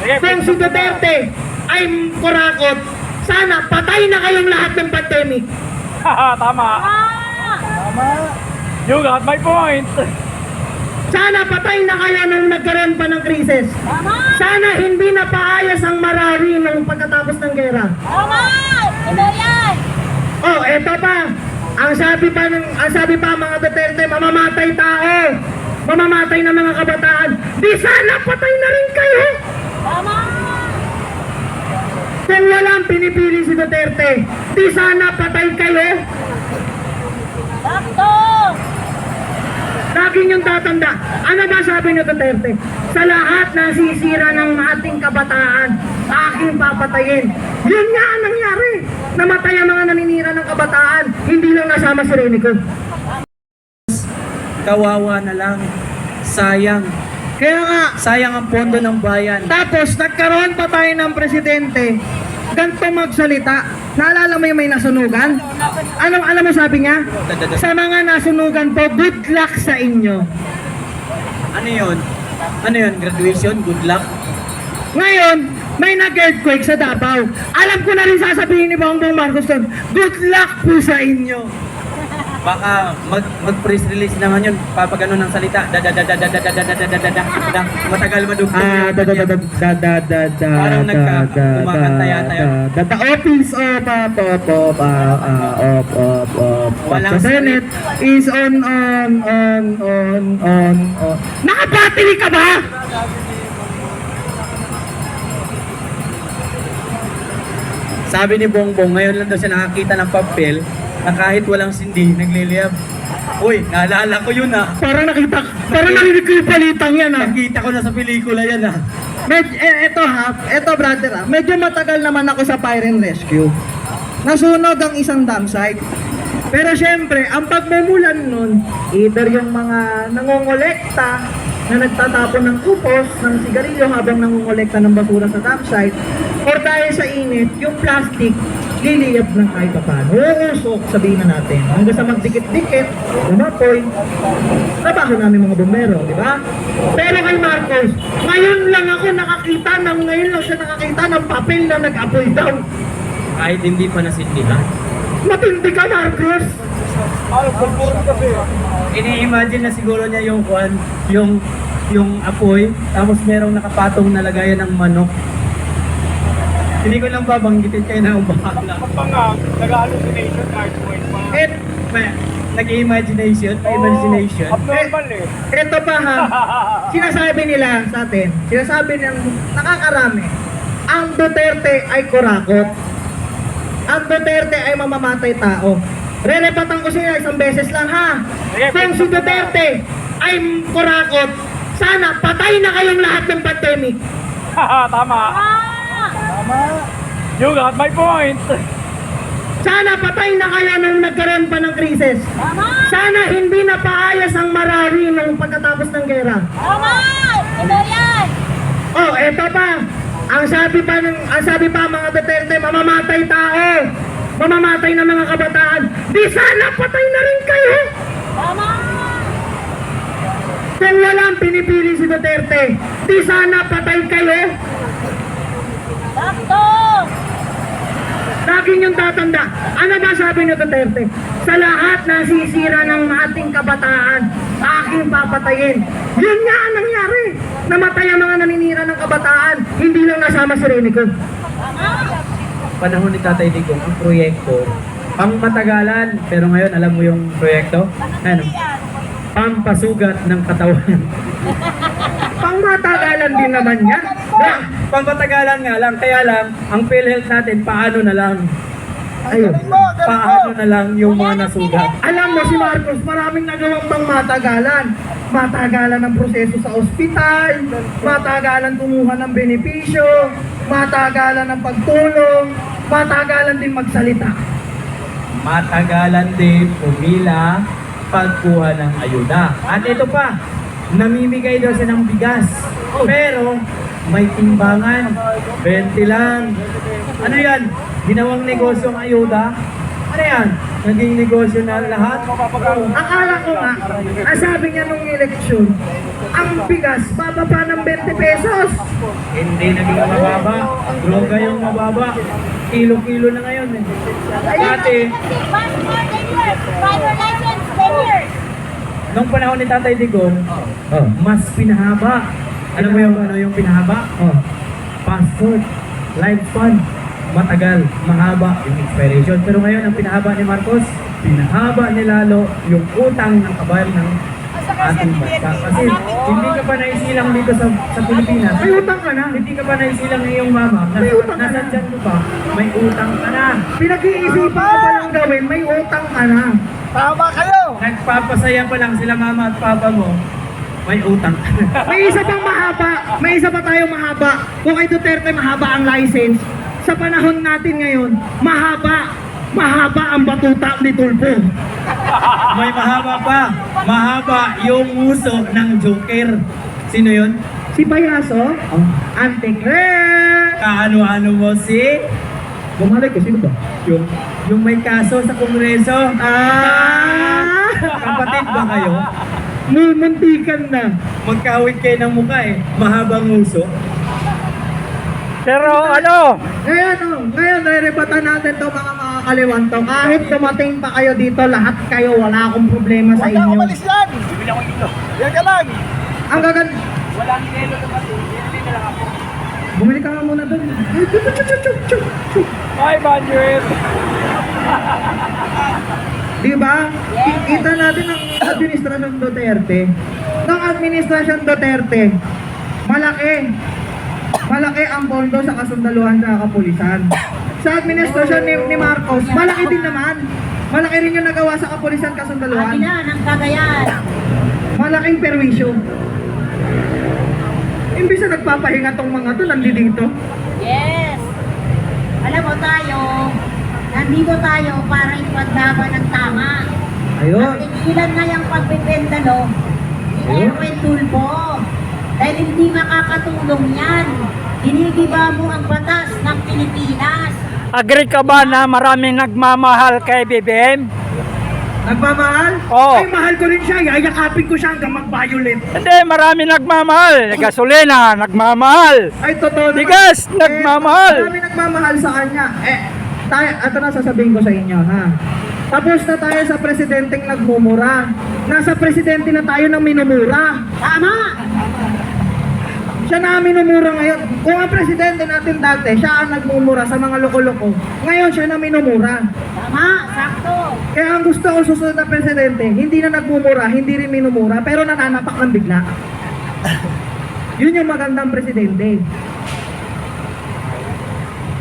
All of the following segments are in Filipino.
Kung si Duterte ay kurakot, sana patay na kayong lahat ng pandemic. Tama. You got my point. Sana patay na kayo nung nagkaroon pa ng krisis. Sana hindi na paayos ang Marawi nung pagkatapos ng gera. Oh, eto pa. Ang sabi pa mga Duterte, mamamatay tao. Mamamatay na mga kabataan. Di sana patay na rin kayo. Kung walang pinipili si Duterte, di sana patay kayo. Lagi niyong tatanda. Ano ba sabi ni Duterte? Sa lahat na sisira ng ating kabataan, aking papatayin. Yun nga ang nangyari. Namatay ang mga naninira ng kabataan. Hindi lang nasama si Renico. Kawawa na lang. Sayang. Kaya nga, Sayang ang pondo ng bayan. tapos nagkaroon pa tayo ng presidente, ganito magsalita. Naalala mo yung may nasunugan? Alam mo sabi niya? Sa mga nasunugan po, good luck sa inyo. Ano yun? Ano yun? Graduation? Good luck? Ngayon, may nag-earthquake sa Davao. Alam ko na rin sasabihin ni Bongbong Marcos doon, good luck po sa inyo. Baka mag-press release naman yun. Papagano ng salita. Matagal madugtong yun. Parang kumakanta yata yun. The office of Walang the Senate is on. Naka-battery ka ba? Sabi ni Bongbong, ngayon lang daw siya nakakita ng papel na kahit walang sindi, nagliliyab. Uy, naalala ko yun ah. Parang narinig ko yung balitang yan ah. Nakita ko na sa pelikula yan ah. Eto brother ah, medyo matagal naman ako sa fire and rescue. Nasunog ang isang dam site. Pero syempre, ang pagmumulan nun, either yung mga nangongolekta na nagtatapon ng kupos, ng sigarilyo habang nangongolekta ng basura sa dam site, or dahil sa init, yung plastic, liliyab ng kahit paano. Uusok, sabihin na natin. Hanggang sa magdikit-dikit, umapoy, trabaho namin mga bumbero, di ba? Pero kay Marcos, ngayon lang siya nakakita ng papel na nag-apoy daw. Kahit hindi pa nasindihan. Matindi ka, Marcos! Ini-imagine na siguro niya yung yung apoy, tapos merong nakapatong na lagayan ng manok. Hindi ko lang babanggitin kayo na bahala. Nag-hallucination card point pa. Nag-imagination. Abnormal eh. Ito pa ha, sinasabi nila sa atin, sinasabi ng nakakarami, ang Duterte ay kurakot. Ang Duterte ay mamamatay tao. Relepatan ko sila isang beses lang ha. Kung si Duterte ay kurakot, sana patay na kayong lahat ng pandemic. Tama. You got my point. Sana patay na kayo nung nagkaroon pa ng krisis. Sana hindi na paayos ang Marawi nung pagkatapos ng gera. Oh, eto pa. Ang sabi pa mga Duterte, mamamatay tao. Mamamatay na mga kabataan. Di sana patay na rin kayo. Kung walang pinipili si Duterte, di sana patay kayo. Lagi niyong tatanda. Ano ba sabi ni Duterte? Sa lahat na sisira ng ating kabataan, aking papatayin. Yun nga ang nangyari. Namatay ang mga naninira ng kabataan. Hindi lang nasama si Renico. Panahon ni Tatay Digong, ang proyekto, pang matagalan, pero ngayon alam mo yung proyekto? Ano? Pampasugat ng katawan. Pangmatagalan din naman yan. Pampatagalan nga lang, kaya lang, ang PhilHealth natin, paano na lang? Ayun. Paano na lang yung mga nasugat? Alam mo si Marcos, maraming nagawang pangmatagalan. Matagalan ng proseso sa ospital, matagalan kumuha ng benepisyo, matagalan ng pagtulong, matagalan din magsalita. Matagalan din pumila pagkuha ng ayuda. At ito pa, namimigay daw siya ng bigas. Pero may timbangan, 20 lang. Ano yan? Ginawang negosyo ang ayuda? Ano yan? Naging negosyo na lahat? Akala ko nga, ang sabi niya nung eleksyon, ang bigas bababa ng 20 pesos. Hindi naging mababa. Droga yung mababa. Kilo-kilo na ngayon eh. Dati, Driver license, 10 years. nung panahon ni Tatay Digong, mas pinahaba. Alam mo yung pinahaba? Passport, lifespan, matagal, mahaba yung expiration. Pero ngayon, ang pinahaba ni Marcos, pinahaba ni lalo yung utang ng kabayan ng ating bansa. Kasi hindi ka pa naisilang dito sa Pilipinas. May utang ka na. Hindi ka pa naisilang ng iyong mama. May utang ka Nasa na. tiyan mo pa, may utang ka na. Pinag-iisipan ka pa lang gawin, may utang ka na. Tama kayo! Nagpapasaya pa lang sila mama at papa mo, may utang ka na. May isa pang mahaba, may isa pa tayong mahaba. Kung kay Duterte mahaba ang license, sa panahon natin ngayon, mahaba ang batuta ni Tulfo. May mahaba pa. Mahaba yung uso ng Joker. Sino yun? Si Payaso, Antikre. Kaano-ano mo si? Bumalik ko, sino ba? Yung may kaso sa Kongreso. Kapatid ba kayo? Muntikan na. Magkawit kayo ng mukha eh. Mahabang uso. Pero ano, Ngayon, re-rebatan natin to mga makakaliwan to. Kahit dumating pa kayo dito, lahat kayo, wala akong problema sa huwag ka inyo. umalis yan! Yan ka lang! Ang gaganda. Walang nilo naman. Hindi na lang ako. Bumili ka nga muna doon. Ay, Banjuit! Di ba? Kita natin ang administrasyon Duterte. Ng administrasyon Duterte, malaki ang pondo sa kasundaluhan sa kapulisan. Sa administrasyon ni Marcos, malaki din naman. Malaki rin yung nagawa sa kapulisan kasundaluhan. Akin na, ng Cagayan. Malaking perwisyo. Imbis na nagpapahinga tong mga to, nandito. Yes. Alam mo tayo, nandito tayo para ipaglaban ng tama. Ayun. At ilan na yung pagbibendalo ni Erwin Tulfo. Dahil hindi makakatulong yan. Ginigiba mo ang batas ng Pilipinas. Agree ka ba na maraming nagmamahal kay BBM? Nagmamahal? Oo. Ay, mahal ko rin siya. Yayakapin ko siya hanggang mag-violate. Hindi, maraming nagmamahal. Gasolina, nagmamahal. Ay, totoo naman. Bigas, nagmamahal. Marami nagmamahal sa kanya. Ito na sasabihin ko sa inyo, ha? Tapos na tayo sa presidenteng nagmumura. Nasa presidente na tayo ng minumura. Tama! Siya na ang minumura ngayon. Kung ang presidente natin dati, siya ang nagmumura sa mga loko-loko. Ngayon, siya na minumura. Tama! Sakto! Kaya ang gusto ko susunod na presidente, hindi na nagmumura, hindi rin minumura, pero nananapak ng bigla. Yun yung magandang presidente.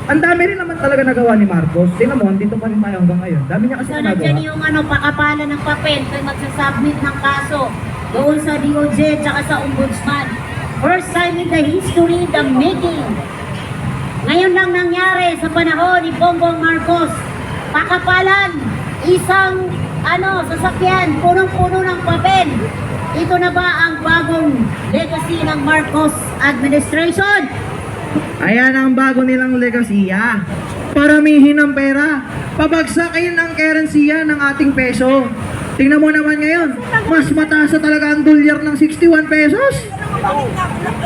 Ang dami rin naman talaga nagawa ni Marcos. Tingnan mo, dito pa rin tayo hanggang ngayon. Dami niya kasi So, nagawa. nandyan yung pakapalan ng papel kung magsasubmit ng kaso doon sa DOJ at sa Ombudsman. First time in the history, the making. Ngayon lang nangyari sa panahon ni Bongbong Marcos. Pakapalan, isang sasakyan, punong-puno ng papel. Ito na ba ang bagong legacy ng Marcos administration? Ayan ang bago nilang legasiya. Paramihin ng pera. Pabagsakin ang currency ng ating peso. Tingnan mo naman ngayon, mas mataas na talaga ang dolyar ng 61 pesos.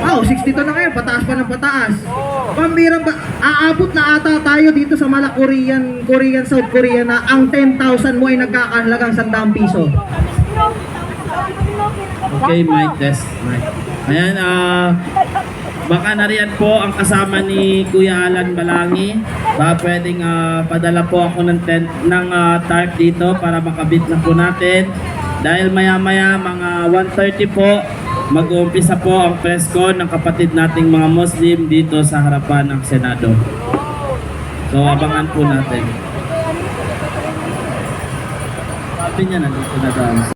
62 na ngayon, pataas pa ng pataas. Pambirang ba, aabot na ata tayo dito sa mala Korean, South Korea na ang 10,000 mo ay nagkakahalagang 100 piso. Okay, mic test. Mic. Ayan, baka nariyan po ang kasama ni Kuya Alan Balangi. Baka pwedeng padala po ako ng tarp dito para makabit na po natin. Dahil maya-maya mga 1:30 po, mag-uumpisa po ang press con ng kapatid nating mga Muslim dito sa harapan ng Senado. So abangan po natin. Sabi niya nandito na daw.